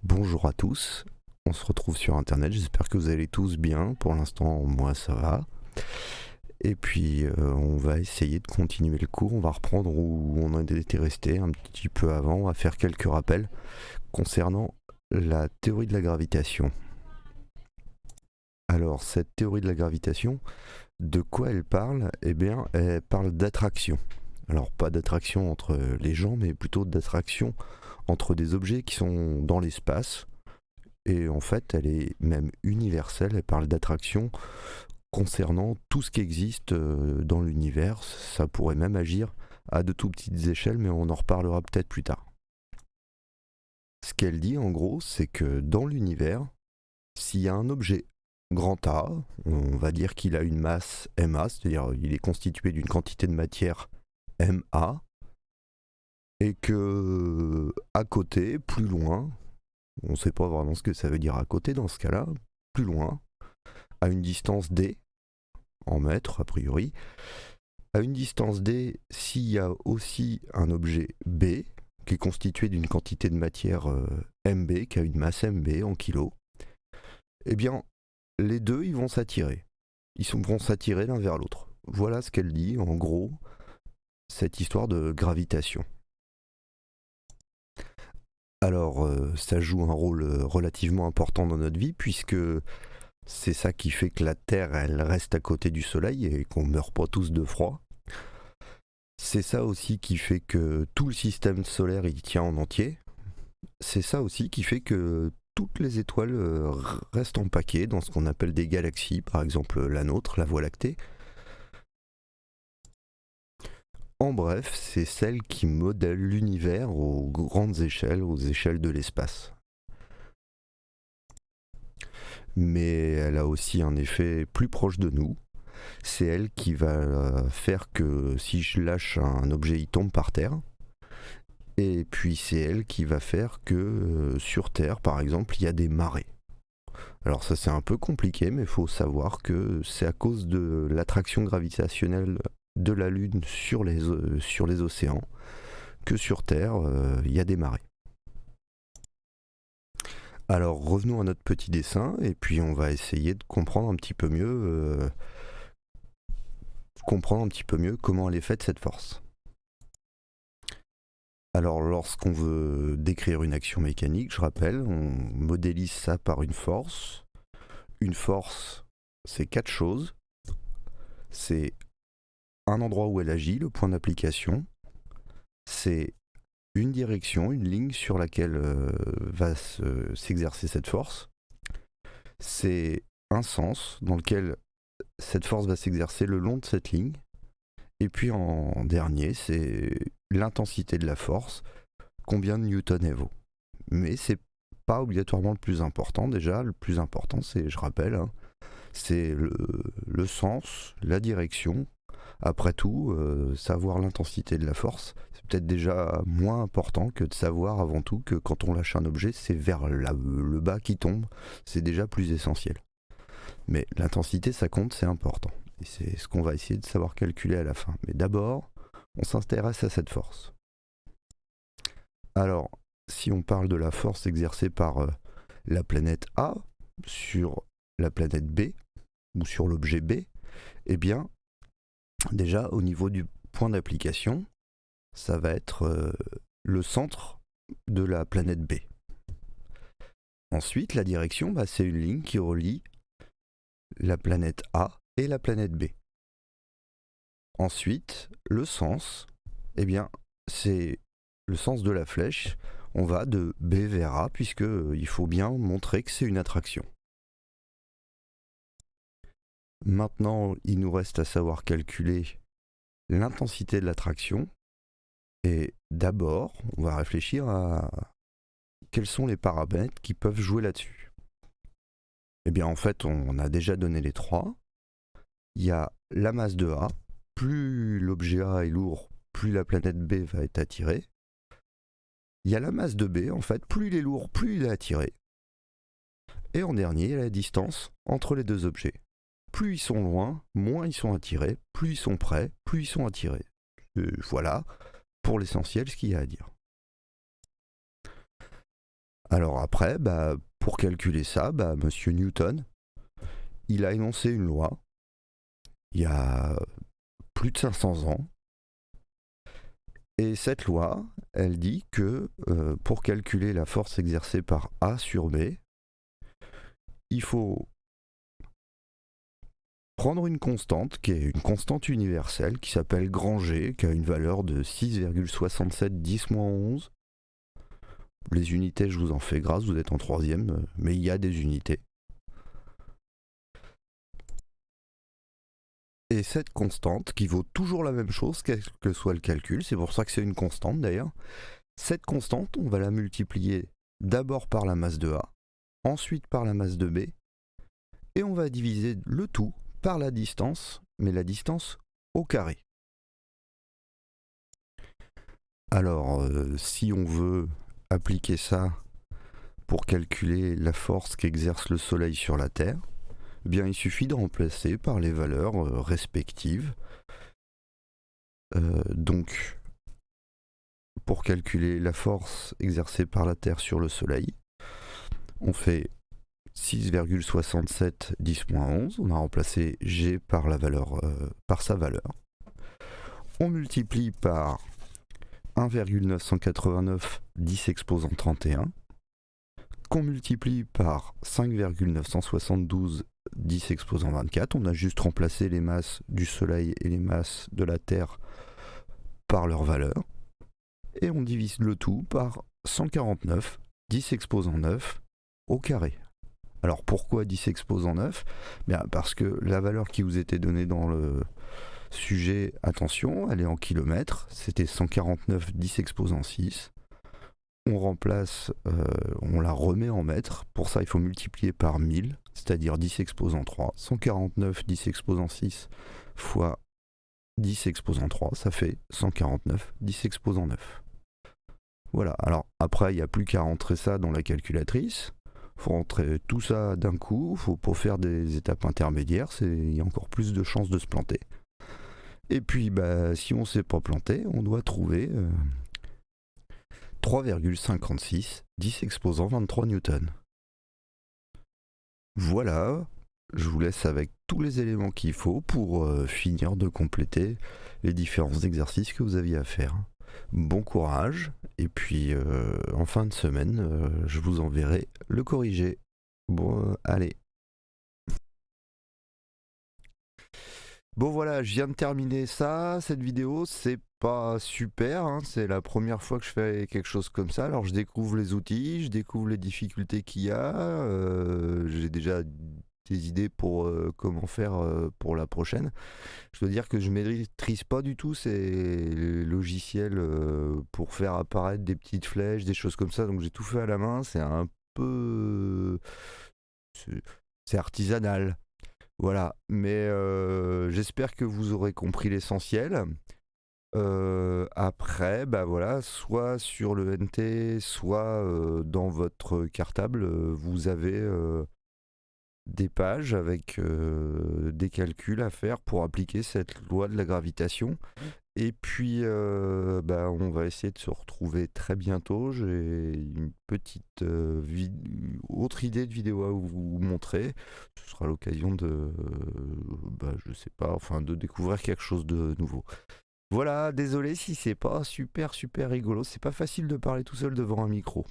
Bonjour à tous, on se retrouve sur internet, j'espère que vous allez tous bien, pour l'instant moi ça va. Et puis on va essayer de continuer le cours, on va reprendre où on en était resté un petit peu avant, on va faire quelques rappels concernant la théorie de la gravitation. Alors cette théorie de la gravitation, de quoi elle parle? Eh bien elle parle d'attraction. Alors pas d'attraction entre les gens, mais plutôt d'attraction entre des objets qui sont dans l'espace. Et en fait, elle est même universelle, elle parle d'attraction concernant tout ce qui existe dans l'univers. Ça pourrait même agir à de tout petites échelles, mais on en reparlera peut-être plus tard. Ce qu'elle dit en gros, c'est que dans l'univers, s'il y a un objet grand A, on va dire qu'il a une masse ma, c'est-à-dire il est constitué d'une quantité de matière ma, et que à côté, plus loin, on ne sait pas vraiment ce que ça veut dire à côté dans ce cas-là, plus loin, à une distance d, en mètres a priori, à une distance d, s'il y a aussi un objet B, qui est constitué d'une quantité de matière mb, qui a une masse mb en kilos, eh bien, les deux, ils vont s'attirer. Vont s'attirer l'un vers l'autre. Voilà ce qu'elle dit, en gros, cette histoire de gravitation. Alors, ça joue un rôle relativement important dans notre vie, puisque c'est ça qui fait que la Terre, elle reste à côté du Soleil et qu'on ne meurt pas tous de froid. C'est ça aussi qui fait que tout le système solaire, il tient en entier. C'est ça aussi qui fait que toutes les étoiles restent en paquet dans ce qu'on appelle des galaxies, par exemple la nôtre, la Voie lactée. En bref, c'est celle qui modèle l'univers aux grandes échelles, aux échelles de l'espace. Mais elle a aussi un effet plus proche de nous. C'est elle qui va faire que si je lâche un objet, il tombe par terre. Et puis c'est elle qui va faire que sur Terre, par exemple, il y a des marées. Alors ça c'est un peu compliqué, mais il faut savoir que c'est à cause de l'attraction gravitationnelle de la Lune sur les océans que sur Terre, il y a des marées. Alors revenons à notre petit dessin, et puis on va essayer de comprendre un petit peu mieux, comment elle est faite cette force. Alors lorsqu'on veut décrire une action mécanique, je rappelle, on modélise ça par une force. Une force, c'est quatre choses. C'est un endroit où elle agit, le point d'application. C'est une direction, une ligne sur laquelle va s'exercer cette force. C'est un sens dans lequel cette force va s'exercer le long de cette ligne. Et puis en dernier, c'est l'intensité de la force, combien de newtons elle vaut. Mais c'est pas obligatoirement le plus important. Déjà, le plus important, c'est, je rappelle, hein, c'est le sens, la direction. Après tout, savoir l'intensité de la force, c'est peut-être déjà moins important que de savoir avant tout que quand on lâche un objet, c'est vers le bas qui tombe. C'est déjà plus essentiel. Mais l'intensité, ça compte, c'est important. Et c'est ce qu'on va essayer de savoir calculer à la fin. Mais d'abord, on s'intéresse à cette force. Alors, si on parle de la force exercée par la planète A sur la planète B, ou sur l'objet B, eh bien, déjà, au niveau du point d'application, ça va être le centre de la planète B. Ensuite, la direction, c'est une ligne qui relie la planète A et la planète B. Ensuite, le sens, eh bien, c'est le sens de la flèche. On va de B vers A, puisqu'il faut bien montrer que c'est une attraction. Maintenant, il nous reste à savoir calculer l'intensité de l'attraction. Et d'abord, on va réfléchir à quels sont les paramètres qui peuvent jouer là-dessus. Eh bien, en fait, on a déjà donné les trois. Il y a la masse de A. Plus l'objet A est lourd, plus la planète B va être attirée. Il y a la masse de B, en fait, plus il est lourd, plus il est attiré. Et en dernier, il y a la distance entre les deux objets. Plus ils sont loin, moins ils sont attirés. Plus ils sont près, plus ils sont attirés. Voilà, pour l'essentiel, ce qu'il y a à dire. Alors après, pour calculer ça, Monsieur Newton, il a énoncé une loi il y a plus de 500 ans. Et cette loi, elle dit que pour calculer la force exercée par A sur B, il faut prendre une constante qui est une constante universelle qui s'appelle grand G, qui a une valeur de 6,67 10-11. Les unités, je vous en fais grâce, vous êtes en troisième, mais il y a des unités. Et cette constante, qui vaut toujours la même chose, quel que soit le calcul, c'est pour ça que c'est une constante d'ailleurs, cette constante, on va la multiplier d'abord par la masse de A, ensuite par la masse de B, et on va diviser le tout par la distance, mais la distance au carré. Alors, si on veut appliquer ça pour calculer la force qu'exerce le Soleil sur la Terre, eh bien, il suffit de remplacer par les valeurs respectives. Donc, pour calculer la force exercée par la Terre sur le Soleil, on fait 6,67 10-11, on a remplacé G par sa valeur. On multiplie par 1,989 10 exposant 31, qu'on multiplie par 5,972 10 exposant 24. On a juste remplacé les masses du Soleil et les masses de la Terre par leur valeur. Et on divise le tout par 149 10 exposant 9 au carré. Alors pourquoi 10 exposant 9 ? Bien parce que la valeur qui vous était donnée dans le sujet, attention, elle est en kilomètres, c'était 149 10 exposant 6. On remplace, on la remet en mètres, pour ça il faut multiplier par 1000, c'est-à-dire 10 exposant 3. 149 10 exposant 6 fois 10 exposant 3, ça fait 149 10 exposant 9. Voilà, alors après il n'y a plus qu'à rentrer ça dans la calculatrice. Faut rentrer tout ça d'un coup, pour faire des étapes intermédiaires, il y a encore plus de chances de se planter. Et puis si on ne s'est pas planté, on doit trouver 3,56 10 exposant 23 newtons. Voilà, je vous laisse avec tous les éléments qu'il faut pour finir de compléter les différents exercices que vous aviez à faire. Bon courage, et puis en fin de semaine, je vous enverrai le corrigé. Bon, allez. Bon voilà, je viens de terminer ça, cette vidéo, c'est pas super, hein, c'est la première fois que je fais quelque chose comme ça, alors je découvre les outils, je découvre les difficultés qu'il y a, j'ai déjà des idées pour comment faire pour la prochaine. Je dois dire que je maîtrise pas du tout ces logiciels pour faire apparaître des petites flèches, des choses comme ça, donc j'ai tout fait à la main, c'est un peu... c'est artisanal. Voilà, mais j'espère que vous aurez compris l'essentiel. Après, voilà, soit sur le NT, soit dans votre cartable, vous avez des pages avec des calculs à faire pour appliquer cette loi de la gravitation. Et puis, on va essayer de se retrouver très bientôt. J'ai une petite autre idée de vidéo à vous montrer. Ce sera l'occasion de, je sais pas, enfin, de découvrir quelque chose de nouveau. Voilà, désolé si c'est pas super rigolo. C'est pas facile de parler tout seul devant un micro.